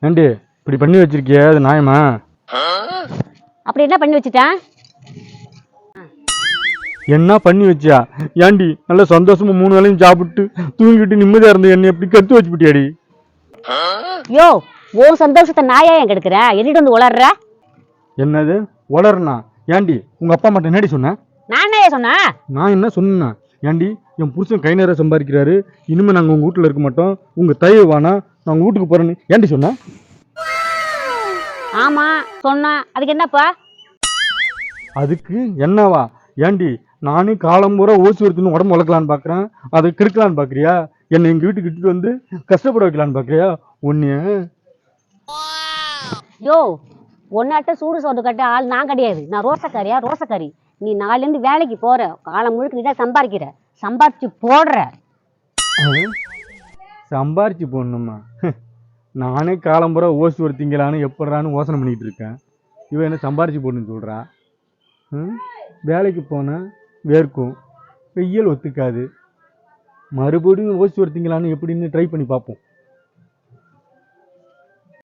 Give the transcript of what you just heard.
ஏண்டி இப்படி பண்ணி வச்சிருக்கிய அது நியாயமா? அப்படி என்ன பண்ணி வச்சுட்டேன்? என்ன பண்ணி வச்சியா? ஏண்டி நல்ல சந்தோஷமா 3 வேளையும் சாப்பிட்டு தூங்கிட்டு நிம்மதியா இருந்த என்னை எப்படி கத்து வச்சுட்டியாடி? யோ, உன் சந்தோஷத்தை நான் ஏன் கெடுக்கிறேன்? என்னிட்டு வந்து உளர்ற? என்னது உளறனா? ஏண்டி உங்க அப்பா மட்டும் என்னடி சொன்ன? நான் என்ன சொன்னேன்? நான் என்ன சொன்னேன்னா, ஏண்டி என் புருஷன் கை நேரம் சம்பாதிக்கிறாரு, இனிமே நாங்க உங்க வீட்டுல இருக்க மாட்டோம், உங்க தயவு வேணா, நான் உங்க வீட்டுக்கு போறேன்னு ஏண்டி சொன்ன? ஆமா சொன்னேன். அதுக்கு என்னப்பா? அதுக்கு என்னவா? ஏண்டி நானே காலம் பூரா ஓசி ஒருத்தன்னு உடம்பு வளர்க்கலான்னு பாக்குறேன், அதை கெடுக்கலான்னு பாக்குறியா? என்னை எங்க வீட்டுக்கு இட்டுட்டு வந்து கஷ்டப்பட வைக்கலான்னு பாக்குறியா? உன்னைய யோ, ஒன்னாட்ட சூடு சோறு கட்ட ஆள் நான் கிடையாது. நான் ரோசக்காரியா? ரோசக்காரி. நீ நாளிலேருந்து வேலைக்கு போற, காலம் முழுக்க நீ தான் சம்பாதிக்கிற, சம்பாரிச்சு போடுற. சம்பாரிச்சு போடணுமா? நானே காலம் பூரா ஓசி ஒரு திங்கலான்னு எப்படான்னு யோசனை பண்ணிட்டு இருக்கேன். இவன் என்ன சம்பாரிச்சு போடணும்னு சொல்றா? வேலைக்கு போனால் வேர்க்கும், வெயில் ஒத்துக்காது, மறுபடியும் ஓசி ஒரு திங்கலான்னு எப்படின்னு ட்ரை பண்ணி பார்ப்போம்.